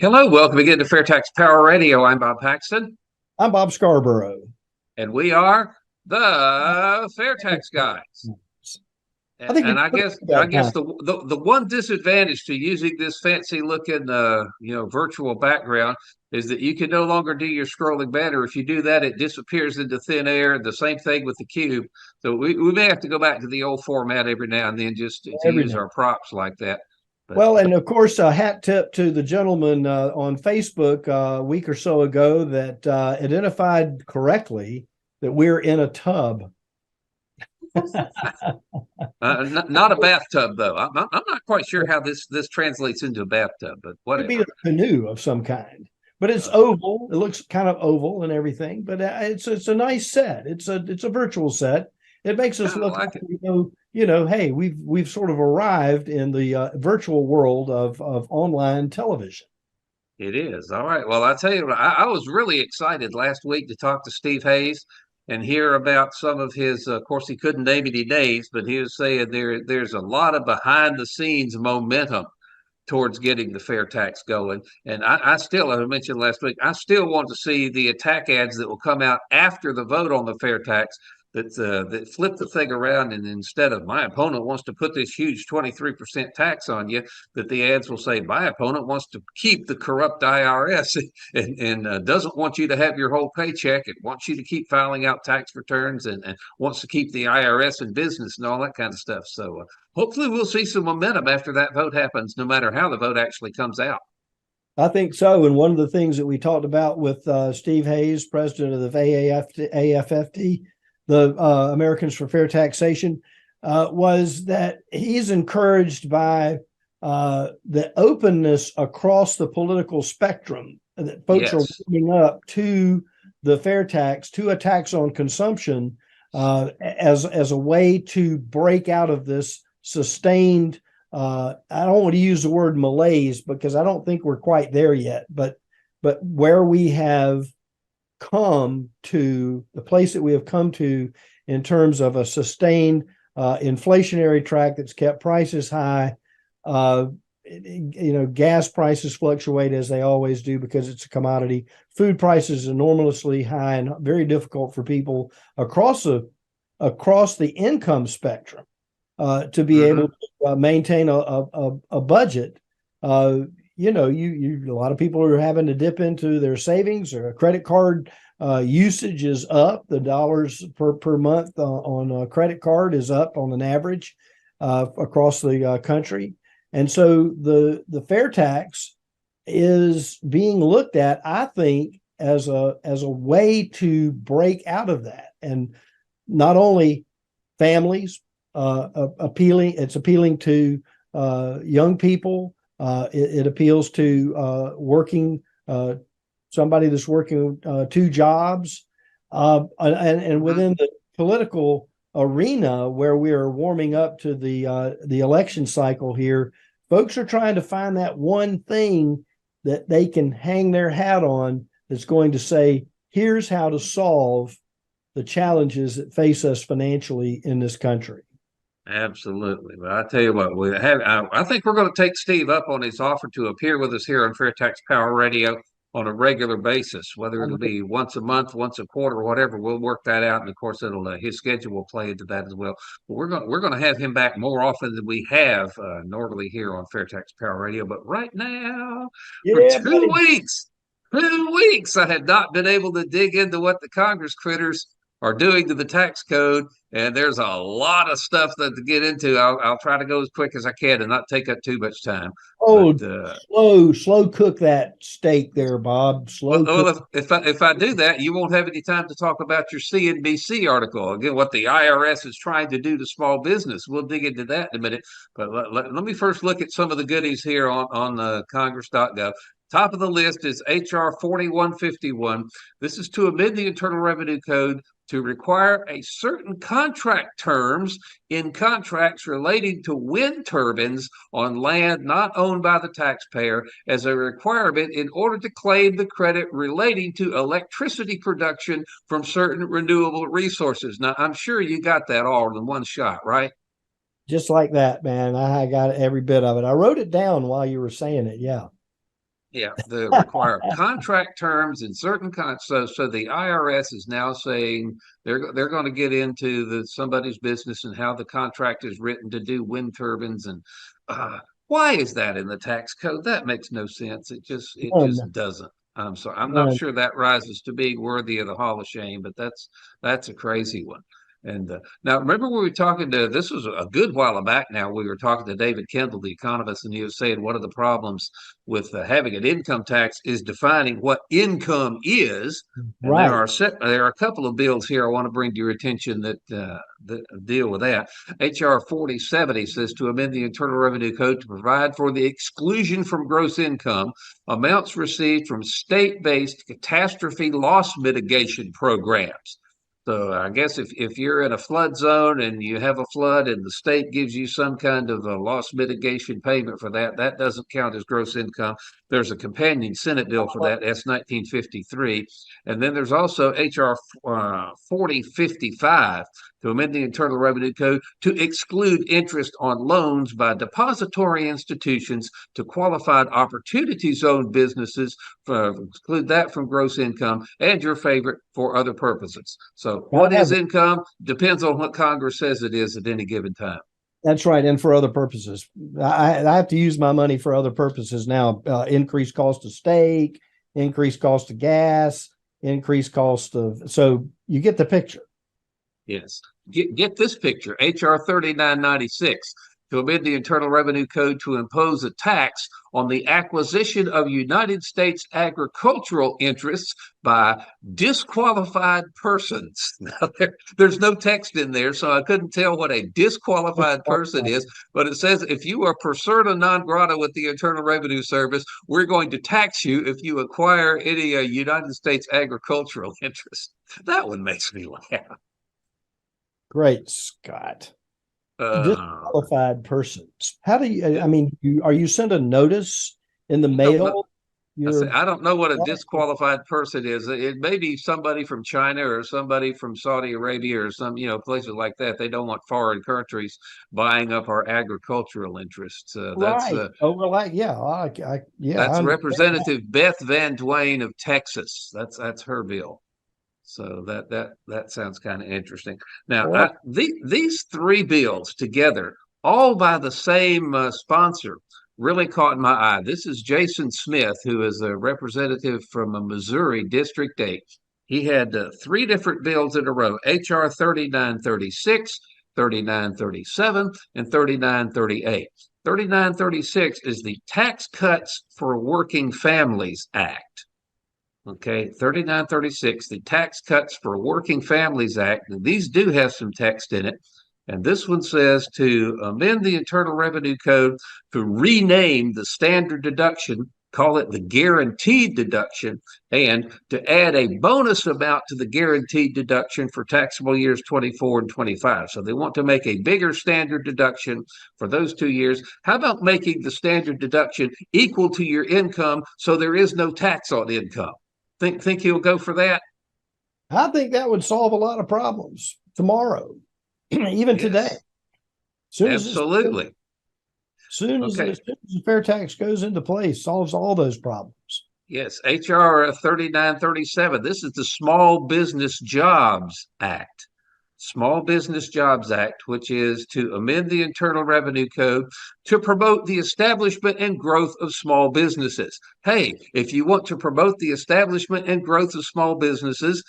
Hello, welcome again to FairtaX Power Radio. I'm Bob Paxton, I'm Bob Scarborough. and we are the FairtaX Guys. I think And it's I that guess time. the one disadvantage to using this fancy looking virtual background is that you can no longer do your scrolling banner. If you do that, it disappears into thin air. The same thing with the cube. So we may have to go back to the old format every now and then just to Every use now. our props like that. But Well, and of course, a hat tip to the gentleman on Facebook a week or so ago that identified correctly that we're in a tub. not a bathtub though. I'm not quite sure how this translates into a bathtub, but Could be whatever. a canoe of some kind, but it's Uh, oval. It looks kind of oval and everything, but it's a nice set. It's a virtual set. It makes us I look like like it. hey, we've sort of arrived in the virtual world of online television. It is. All right. Well, I tell you what, I was really excited last week to talk to Steve Hayes and hear about some of his. Of course, he couldn't name any names, but he was saying there's a lot of behind the scenes momentum towards getting the fair tax going. And I still, as I mentioned last week, I still want to see the attack ads that will come out after the vote on the fair tax that flip the thing around. And instead of my opponent wants to put this huge 23% tax on you, that the ads will say my opponent wants to keep the corrupt IRS and doesn't want you to have your whole paycheck. It wants you to keep filing out tax returns and wants to keep the IRS in business and all that kind of stuff. So hopefully we'll see some momentum after that vote happens, no matter how the vote actually comes out. I think so. And one of the things that we talked about with Steve Hayes, president of the AFFT, the Americans for Fair Taxation, was that he's encouraged by the openness across the political spectrum that folks are Yes. warming up to the fair tax, to a tax on consumption, as a way to break out of this sustained. I don't want to use the word malaise because I don't think we're quite there yet, but where we have come to, the place that we have come to in terms of a sustained inflationary track that's kept prices high. Gas prices fluctuate as they always do because it's a commodity. Food prices are enormously high and very difficult for people across the income spectrum to be able to maintain a budget. A lot of people are having to dip into their savings, or credit card usage is up. The dollars per month on a credit card is up on an average across the country. And so the fair tax is being looked at, I think, as a way to break out of that. And not only families, it's appealing to young people. It appeals to somebody that's working two jobs, and within the political arena where we are warming up to the election cycle here, folks are trying to find that one thing that they can hang their hat on that's going to say, here's how to solve the challenges that face us financially in this country. Absolutely. But I tell you what, I think we're going to take Steve up on his offer to appear with us here on FairtaX Power Radio on a regular basis, whether it'll be once a month, once a quarter, whatever. We'll work that out, and of course, his schedule will play into that as well. But we're going to have him back more often than we have normally here on FairtaX Power Radio. But right now, for Yeah, buddy. 2 weeks, I had not been able to dig into what the Congress critters are doing to the tax code. And there's a lot of stuff to get into. I'll try to go as quick as I can and not take up too much time. Oh, But slow cook that steak there, Bob. Slow cook. well, if I do that, you won't have any time to talk about your CNBC article again. What the IRS is trying to do to small business. We'll dig into that in a minute. But let me first look at some of the goodies here on Congress.gov. Top of the list is HR 4151. This is to amend the Internal Revenue Code to require a certain contract terms in contracts relating to wind turbines on land not owned by the taxpayer as a requirement in order to claim the credit relating to electricity production from certain renewable resources. Now, I'm sure you got that all in one shot, right? Just like that, man. I got every bit of it. I wrote it down while you were saying it. Yeah. Yeah, they require contract terms in certain so the IRS is now saying they're going to get into somebody's business and how the contract is written to do wind turbines and why is that in the tax code? That makes no sense. It just doesn't. So I'm not None. sure that rises to being worthy of the Hall of Shame, but that's a crazy one. And now, remember, we were talking to this was a good while back now. We were talking to David Kendall, the economist, and he was saying one of the problems with having an income tax is defining what income is. And Right. there are a couple of bills here I want to bring to your attention that deal with that. HR 4070 says to amend the Internal Revenue Code to provide for the exclusion from gross income amounts received from state-based catastrophe loss mitigation programs. So I guess if you're in a flood zone and you have a flood and the state gives you some kind of a loss mitigation payment for that, that doesn't count as gross income. There's a companion Senate bill for that, S 1953. And then there's also HR 4055 to amend the Internal Revenue Code to exclude interest on loans by depository institutions to qualified opportunity zone businesses, exclude that from gross income, and your favorite, for other purposes. So what is income depends on what Congress says it is at any given time. That's right. And for other purposes, I have to use my money for other purposes now. Increased cost of steak, increased cost of gas, increased cost of, so you get the picture. Yes. Get this picture. HR 3996 to amend the Internal Revenue Code to impose a tax on the acquisition of United States agricultural interests by disqualified persons. Now, there's no text in there, so I couldn't tell what a disqualified person is, but it says if you are persona non grata with the Internal Revenue Service, we're going to tax you if you acquire any United States agricultural interest. That one makes me laugh. Great Scott. Disqualified persons. How do you, I mean, are you sent a notice in the mail? I don't know what a disqualified person is. It may be somebody from China or somebody from Saudi Arabia or some, places like that. They don't want foreign countries buying up our agricultural interests. Right. Yeah. That's Representative Beth Van Dwayne of Texas. That's her bill. So that sounds kind of interesting. Now, these three bills together, all by the same sponsor, really caught my eye. This is Jason Smith, who is a representative from Missouri District 8. He had three different bills in a row: HR 3936, 3937, and 3938. 3936 is the Tax Cuts for Working Families Act. Okay, 3936, the Tax Cuts for Working Families Act. And these do have some text in it. And this one says to amend the Internal Revenue Code to rename the standard deduction, call it the guaranteed deduction, and to add a bonus amount to the guaranteed deduction for taxable years 24 and 25. So they want to make a bigger standard deduction for those 2 years. How about making the standard deduction equal to your income so there is no tax on income? Think he'll go for that? I think that would solve a lot of problems tomorrow, even today. Absolutely. As soon as the fair tax goes into place, solves all those problems. Yes, HR 3937. This is the Small Business Jobs Act. Small Business Jobs Act, which is to amend the Internal Revenue Code to promote the establishment and growth of small businesses. Hey, if you want to promote the establishment and growth of small businesses,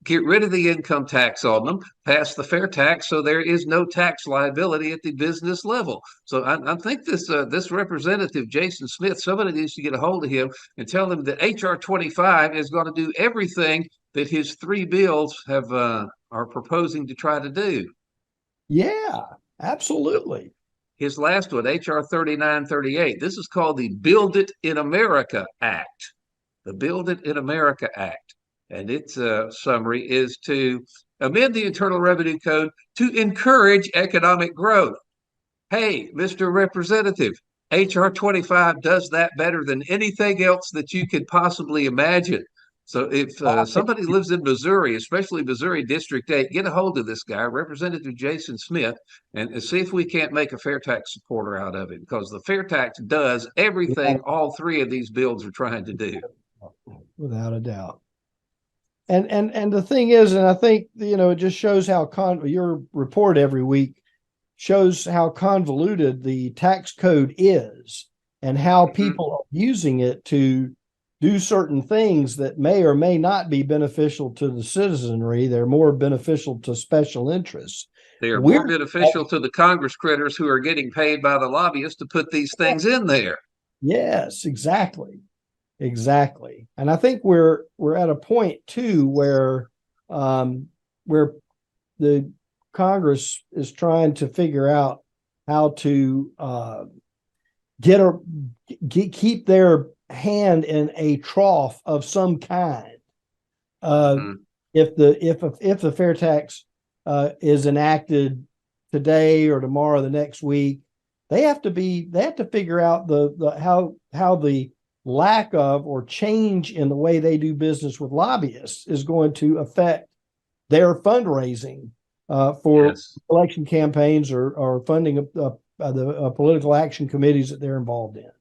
get rid of the income tax on them, pass the fair tax so there is no tax liability at the business level. So I think this representative, Jason Smith, somebody needs to get a hold of him and tell him that HR 25 is going to do everything that his three bills are proposing to try to do. Yeah, absolutely. His last one, HR 3938, this is called the Build It in America Act. The Build It in America Act. And its summary is to amend the Internal Revenue Code to encourage economic growth. Hey, Mr. Representative, HR 25 does that better than anything else that you could possibly imagine. So if somebody lives in Missouri, especially Missouri District 8, get a hold of this guy, Representative Jason Smith, and see if we can't make a fair tax supporter out of it, because the fair tax does everything all three of these bills are trying to do. Without a doubt. And the thing is, and I think, it just shows how your report every week shows how convoluted the tax code is and how people are using it to do certain things that may or may not be beneficial to the citizenry. They're more beneficial to special interests. They are more beneficial to the Congress critters who are getting paid by the lobbyists to put these things in there. Yes, exactly. Exactly. And I think we're at a point too where the Congress is trying to figure out how to keep their hand in a trough of some kind. If the fair tax is enacted today or tomorrow, the next week, they have to figure out how the lack of or change in the way they do business with lobbyists is going to affect their fundraising for election campaigns or funding of the political action committees that they're involved in.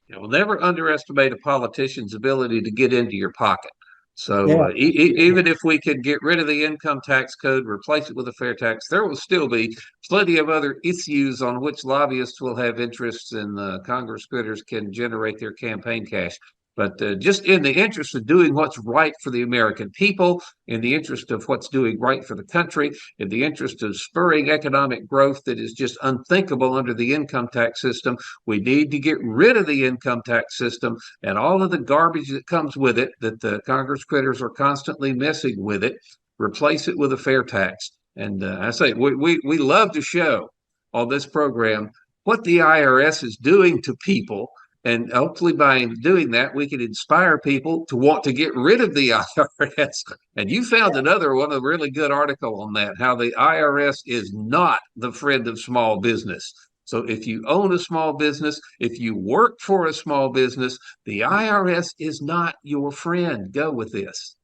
We'll never underestimate a politician's ability to get into your pocket. So even if we could get rid of the income tax code, replace it with a fair tax, there will still be plenty of other issues on which lobbyists will have interests, and Congress critters can generate their campaign cash. But just in the interest of doing what's right for the American people, in the interest of what's doing right for the country, in the interest of spurring economic growth that is just unthinkable under the income tax system, we need to get rid of the income tax system and all of the garbage that comes with it, that the Congress critters are constantly messing with it, replace it with a fair tax. And I say, we love to show on this program what the IRS is doing to people. And hopefully by doing that, we can inspire people to want to get rid of the IRS. And you found another one, a really good article on that, how the IRS is not the friend of small business. So if you own a small business, if you work for a small business, the IRS is not your friend. Go with this.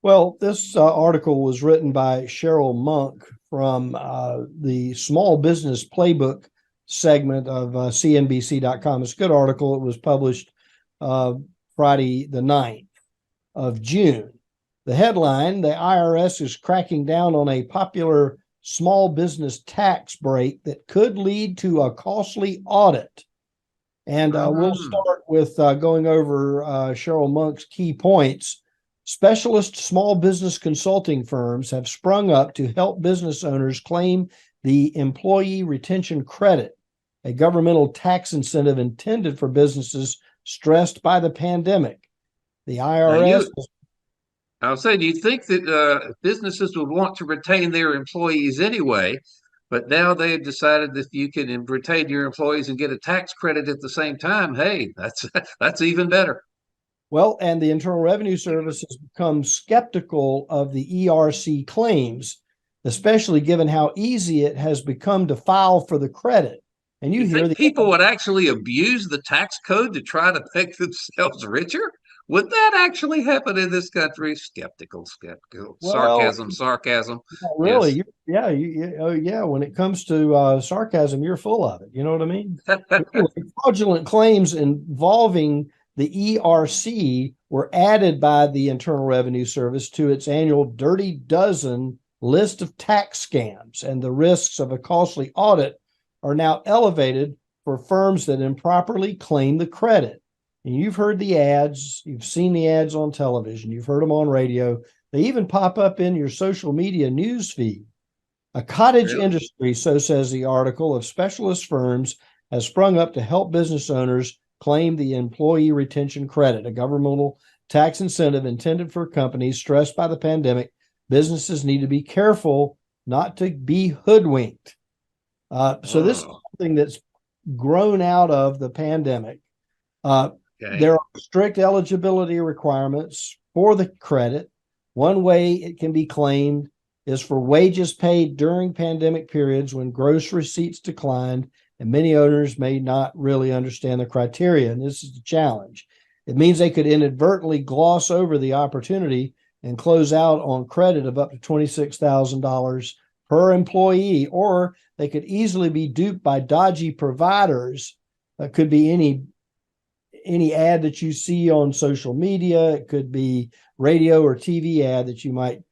Well, this article was written by Cheryl Monk from the Small Business Playbook segment of CNBC.com. It's a good article. It was published Friday the 9th of June. The headline, the IRS is cracking down on a popular small business tax break that could lead to a costly audit. And we'll start with going over Cheryl Monk's key points. Specialist small business consulting firms have sprung up to help business owners claim the Employee Retention Credit, a governmental tax incentive intended for businesses stressed by the pandemic. The IRS... I was saying, you'd think that businesses would want to retain their employees anyway, but now they've decided that you can retain your employees and get a tax credit at the same time. Hey, that's even better. Well, and the Internal Revenue Service has become skeptical of the ERC claims, especially given how easy it has become to file for the credit. And you think people would actually abuse the tax code to try to make themselves richer? Would that actually happen in this country? Skeptical. Well, sarcasm. Really? Yes. When it comes to sarcasm, you're full of it. You know what I mean? Fraudulent claims involving the ERC were added by the Internal Revenue Service to its annual Dirty Dozen list of tax scams, and the risks of a costly audit are now elevated for firms that improperly claim the credit. And you've heard the ads, you've seen the ads on television, you've heard them on radio. They even pop up in your social media news feed. A cottage industry, so says the article, of specialist firms has sprung up to help business owners claim the Employee Retention Credit, a governmental tax incentive intended for companies stressed by the pandemic. Businesses need to be careful not to be hoodwinked. So this is something that's grown out of the pandemic. There are strict eligibility requirements for the credit. One way it can be claimed is for wages paid during pandemic periods when gross receipts declined, and many owners may not really understand the criteria, and this is the challenge. It means they could inadvertently gloss over the opportunity and close out on credit of up to $26,000 per employee, or they could easily be duped by dodgy providers. That could be any ad that you see on social media. It could be radio or TV ad that you might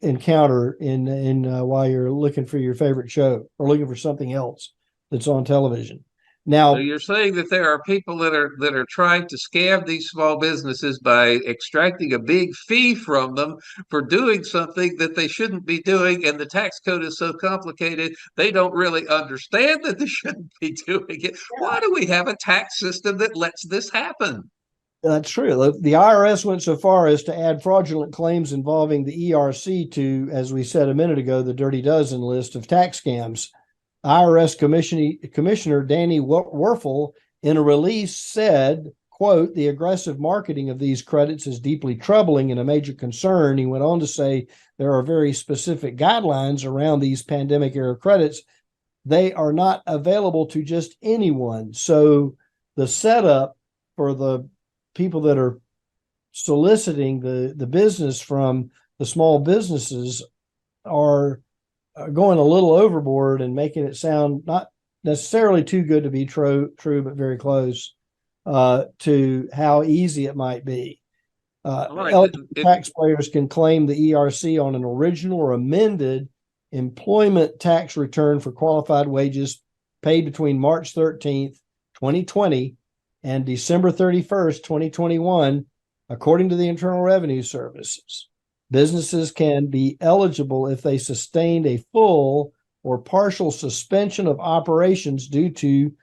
encounter in while you're looking for your favorite show or looking for something else that's on television. Now, So you're saying that there are people that are trying to scam these small businesses by extracting a big fee from them for doing something that they shouldn't be doing, and the tax code is so complicated they don't really understand that they shouldn't be doing it. Why do we have a tax system that lets this happen? that's true. The IRS went so far as to add fraudulent claims involving the ERC to, as we said a minute ago, the Dirty Dozen list of tax scams. IRS Commissioner Danny Werfel, in a release, said, quote, the aggressive marketing of these credits is deeply troubling and a major concern. He went on to say there are very specific guidelines around these pandemic-era credits. They are not available to just anyone. So the setup for the people that are soliciting the business from the small businesses are going a little overboard and making it sound not necessarily too good to be true, but very close to how easy it might be. Eligible taxpayers can claim the ERC on an original or amended employment tax return for qualified wages paid between March 13th, 2020 and December 31st, 2021, according to the Internal Revenue Services. Businesses can be eligible if they sustained a full or partial suspension of operations due to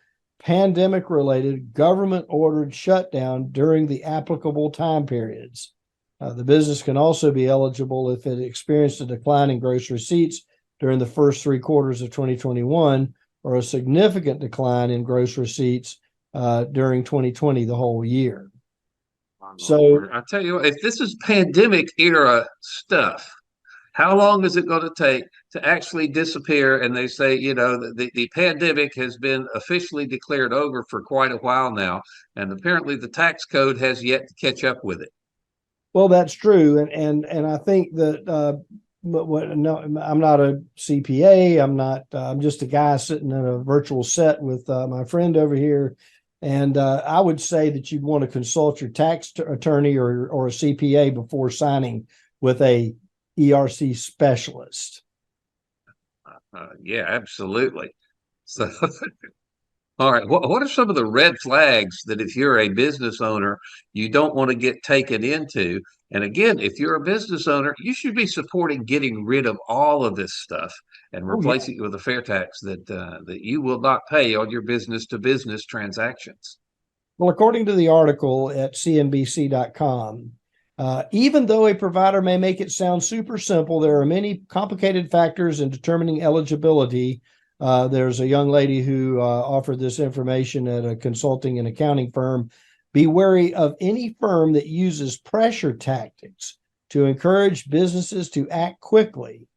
pandemic-related government-ordered shutdown during the applicable time periods. The business can also be eligible if it experienced a decline in gross receipts during the first 3 quarters of 2021 or a significant decline in gross receipts during 2020, the whole year. So I tell you what, if this is pandemic era stuff, how long is it going to take to actually disappear? And they say, the pandemic has been officially declared over for quite a while now, and apparently the tax code has yet to catch up with it. Well, that's true, and I think that. No, I'm not a CPA. I'm just a guy sitting in a virtual set with my friend over here. And I would say that you'd want to consult your tax attorney or a CPA before signing with a ERC specialist. Yeah, absolutely. So, all right. What are some of the red flags that if you're a business owner, you don't want to get taken into? And again, if you're a business owner, you should be supporting getting rid of all of this stuff and replacing it with a FAIRtax that you will not pay on your business-to-business transactions. Well, according to the article at CNBC.com, even though a provider may make it sound super simple, there are many complicated factors in determining eligibility. There's a young lady who offered this information at a consulting and accounting firm. Be wary of any firm that uses pressure tactics to encourage businesses to act quickly.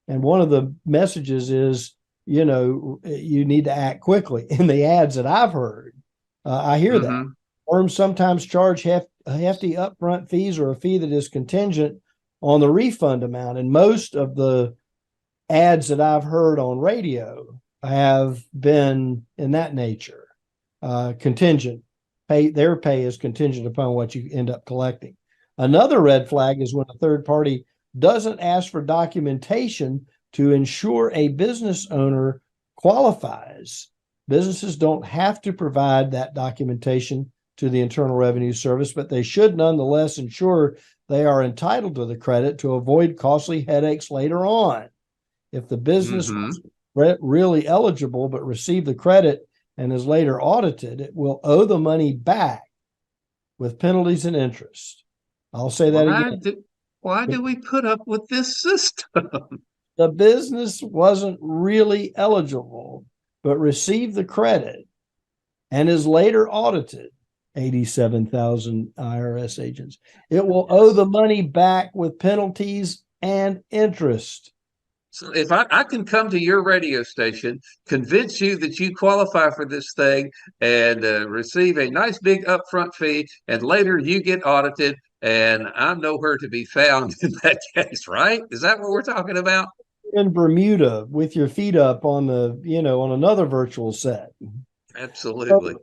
And one of the messages is, you need to act quickly. In the ads that I've heard, I hear that. Firms sometimes charge hefty upfront fees or a fee that is contingent on the refund amount. And most of the ads that I've heard on radio have been in that nature, contingent. Their pay is contingent upon what you end up collecting. Another red flag is when a third party doesn't ask for documentation to ensure a business owner qualifies. Businesses don't have to provide that documentation to the Internal Revenue Service, but they should nonetheless ensure they are entitled to the credit to avoid costly headaches later on. If the business was really eligible but received the credit and is later audited, it will owe the money back with penalties and interest. I'll say that again. Why do we put up with this system? The business wasn't really eligible, but received the credit and is later audited. 87,000 IRS agents. It will owe the money back with penalties and interest. So if I can come to your radio station, convince you that you qualify for this thing, and receive a nice big upfront fee, and later you get audited, and I'm nowhere to be found in that case, right? Is that what we're talking about? In Bermuda with your feet up on on another virtual set. Absolutely. So,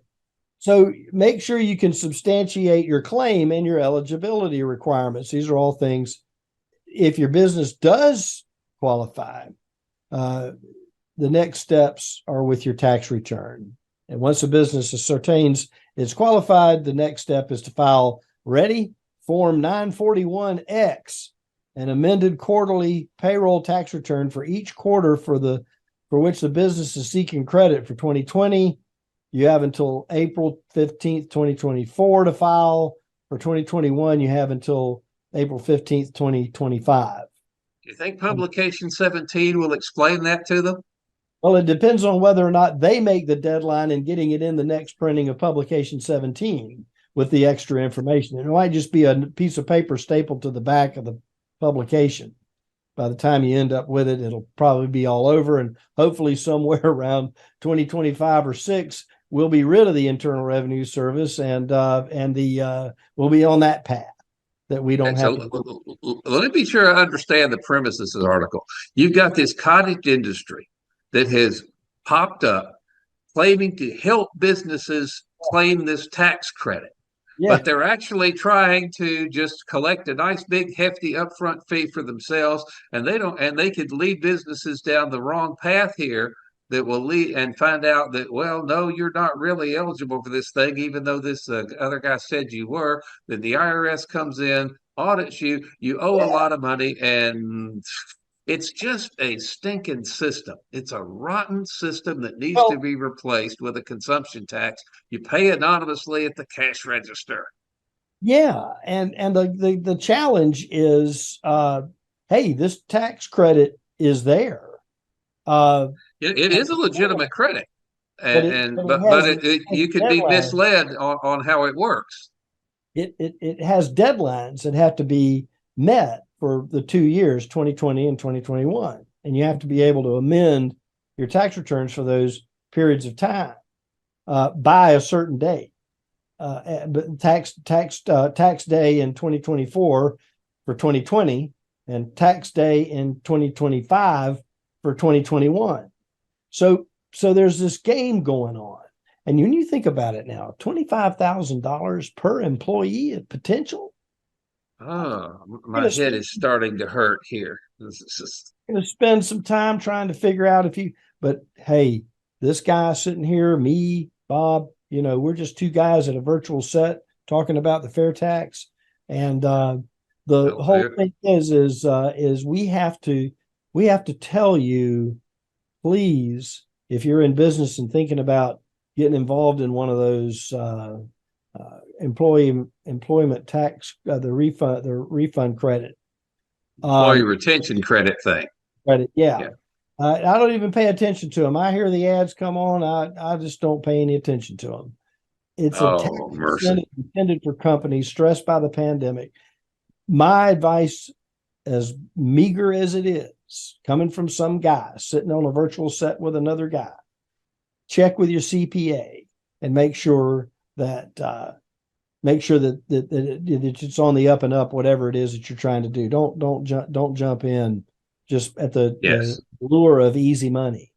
so make sure you can substantiate your claim and your eligibility requirements. These are all things. If your business does qualify, uh, the next steps are with your tax return. And once a business ascertains it's qualified, the next step is to file ready Form 941X, an amended quarterly payroll tax return for each quarter for which the business is seeking credit for 2020. You have until April 15th, 2024 to file. For 2021, you have until April 15th, 2025. Do you think publication 17 will explain that to them? Well, it depends on whether or not they make the deadline and getting it in the next printing of publication 17 with the extra information. It might just be a piece of paper stapled to the back of the publication. By the time you end up with it, it'll probably be all over, and hopefully somewhere around 2025 or 6, we'll be rid of the Internal Revenue Service, and we'll be on that path that we don't And have so to. let me be sure I understand the premise of this article. You've got this cottage industry that has popped up claiming to help businesses claim this tax credit. Yeah, But they're actually trying to just collect a nice big hefty upfront fee for themselves, and they could lead businesses down the wrong path here that will lead and find out that, well, no, you're not really eligible for this thing, even though this other guy said you were. Then the IRS comes in, audits you, you owe a yeah. lot of money, and it's just a stinking system. It's a rotten system that needs to Well, be replaced with a consumption tax. You pay anonymously at the cash register. yeah, and the challenge is, hey, this tax credit is there, uh, It is a legitimate credit, but you could be deadlines. misled on how it works. It has deadlines that have to be met for the 2 years, 2020 and 2021, and you have to be able to amend your tax returns for those periods of time by a certain date. But tax day in 2024 for 2020, and tax day in 2025 for 2021. So there's this game going on. And when you think about it now, $25,000 per employee at potential. Oh, You're my head is starting to hurt here. This is just, going to spend some time trying to figure out but hey, this guy sitting here, me, Bob, we're just two guys at a virtual set talking about the FAIRtax. And the whole thing is we have to tell you, please, if you're in business and thinking about getting involved in one of those employment tax, the refund credit, employee retention credit thing. credit, yeah. I don't even pay attention to them. I hear the ads come on. I just don't pay any attention to them. It's a tax incentive intended for companies stressed by the pandemic. My advice, as meager as it is, coming from some guy sitting on a virtual set with another guy, check with your CPA and make sure that it's on the up and up, whatever it is that you're trying to do. Don't jump in just at the lure of easy money.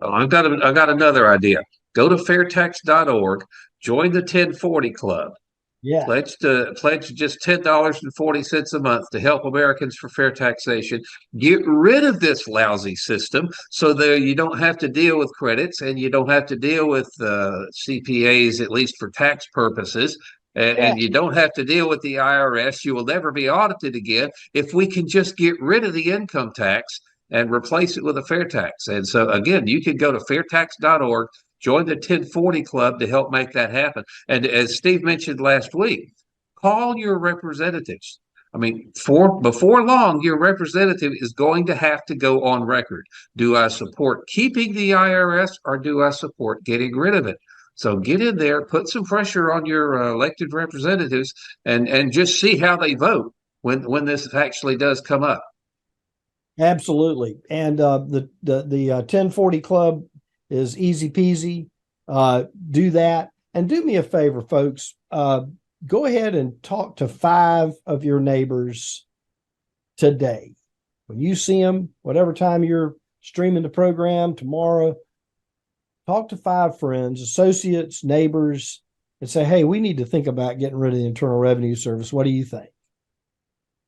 Oh, I've got another idea. Go to fairtax.org, join the 1040 club. Yeah. Pledge just $10.40 a month to help Americans for fair taxation. Get rid of this lousy system so that you don't have to deal with credits, and you don't have to deal with CPAs, at least for tax purposes. And you don't have to deal with the IRS. You will never be audited again if we can just get rid of the income tax and replace it with a fair tax. And so, again, you can go to fairtax.org, join the 1040 club to help make that happen. And as Steve mentioned last week, call your representatives. I mean, before long, your representative is going to have to go on record. Do I support keeping the IRS, or do I support getting rid of it? So get in there, put some pressure on your elected representatives, and just see how they vote when this actually does come up. Absolutely. And the 1040 Club is easy peasy. Do that. And do me a favor, folks. Go ahead and talk to 5 of your neighbors today. When you see them, whatever time you're streaming the program tomorrow, talk to 5 friends, associates, neighbors, and say, hey, we need to think about getting rid of the Internal Revenue Service. What do you think?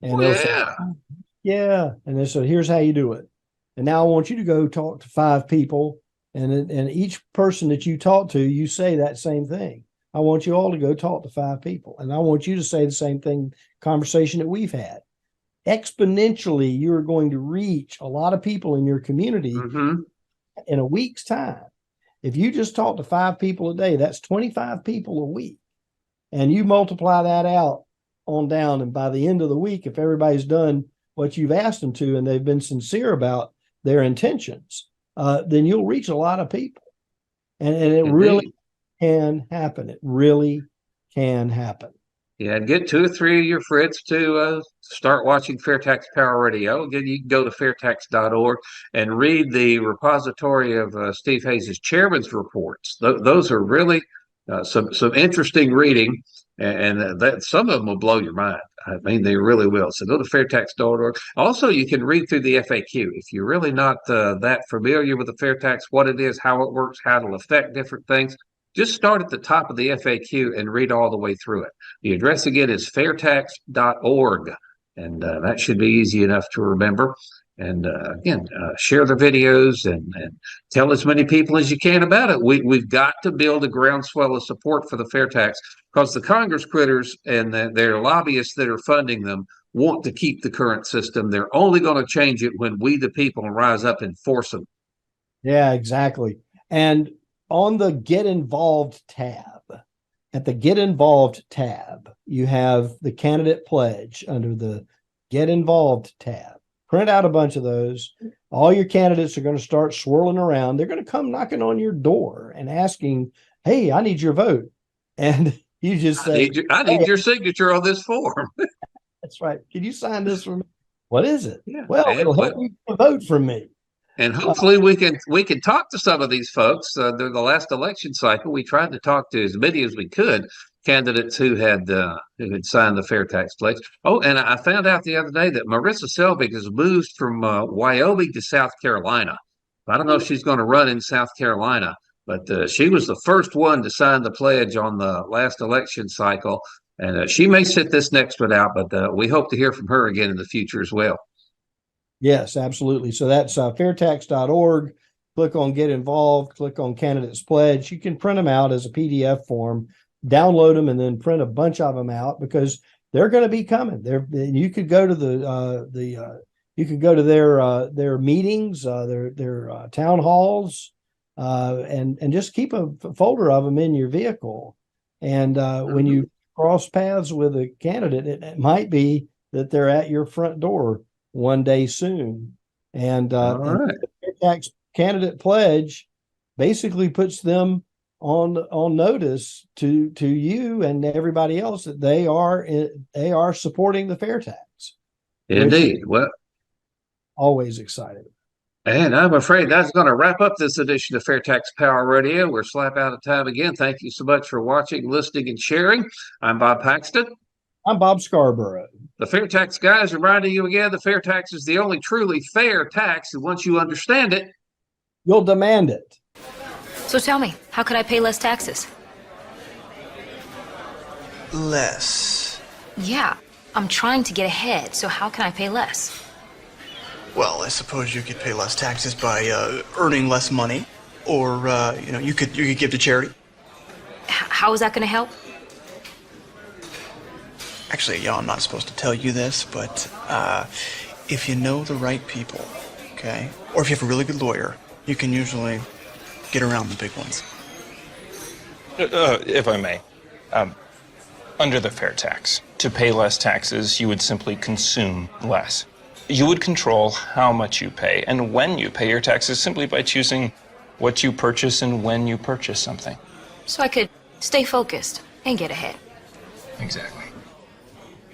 And they'll say, yeah. And they said, here's how you do it. And now I want you to go talk to 5 people. And each person that you talk to, you say that same thing. I want you all to go talk to 5 people. And I want you to say the same thing, conversation that we've had. Exponentially, you're going to reach a lot of people in your community in a week's time. If you just talk to 5 people a day, that's 25 people a week. And you multiply that out on down. And by the end of the week, if everybody's done what you've asked them to, and they've been sincere about their intentions, then you'll reach a lot of people. And it really can happen. It really can happen. Yeah, get 2 or 3 of your friends to start watching FAIRtax Power Radio. Again, you can go to fairtax.org and read the repository of Steve Hayes' chairman's reports. Those are really some interesting reading, and that some of them will blow your mind. I mean, they really will. So go to fairtax.org. Also, you can read through the FAQ. If you're really not that familiar with the FAIRtax, what it is, how it works, how it'll affect different things, just start at the top of the FAQ and read all the way through it. The address again is fairtax.org, and that should be easy enough to remember. And again, share the videos and tell as many people as you can about it. We've got to build a groundswell of support for the FAIRtax, because the Congress critters and their lobbyists that are funding them want to keep the current system. They're only going to change it when we, the people, rise up and force them. Yeah, exactly. And on the Get Involved tab, at the Get Involved tab, you have the candidate pledge under the Get Involved tab. Print out a bunch of those. All your candidates are going to start swirling around. They're going to come knocking on your door and asking, hey, I need your vote. And you just say, I need your signature on this form. That's right. Can you sign this for me? What is it? Yeah. Well, it'll help you vote for me. And hopefully we can talk to some of these folks. During the last election cycle, we tried to talk to as many as we could, candidates who had signed the FAIRtax pledge. Oh, and I found out the other day that Marissa Selvig has moved from Wyoming to South Carolina. I don't know if she's going to run in South Carolina, but she was the first one to sign the pledge on the last election cycle. And she may sit this next one out, but we hope to hear from her again in the future as well. Yes, absolutely. So that's fairtax.org. Click on Get Involved, click on Candidates Pledge. You can print them out as a PDF form, download them, and then print a bunch of them out, because they're going to be coming. You could go to their meetings, their town halls, and just keep a folder of them in your vehicle. And when you cross paths with a candidate, it might be that they're at your front door one day soon. And the FAIRtax candidate pledge basically puts them on notice to you and everybody else that they are supporting the FAIRtax. Indeed. Well, always excited. And I'm afraid that's going to wrap up this edition of FAIRtax Power Radio. We're slap out of time again. Thank you so much for watching, listening, and sharing. I'm Bob Paxton. I'm Bob Scarborough. The FAIRtax Guys reminding you again, the FAIRtax is the only truly fair tax, and once you understand it, you'll demand it. So tell me, how could I pay less taxes? Less? Yeah, I'm trying to get ahead, so how can I pay less? Well, I suppose you could pay less taxes by earning less money, or you could give to charity. How is that going to help? Actually, I'm not supposed to tell you this, but if you know the right people, okay, or if you have a really good lawyer, you can usually get around the big ones. If I may, under the FAIRtax, to pay less taxes, you would simply consume less. You would control how much you pay and when you pay your taxes simply by choosing what you purchase and when you purchase something. So I could stay focused and get ahead. Exactly.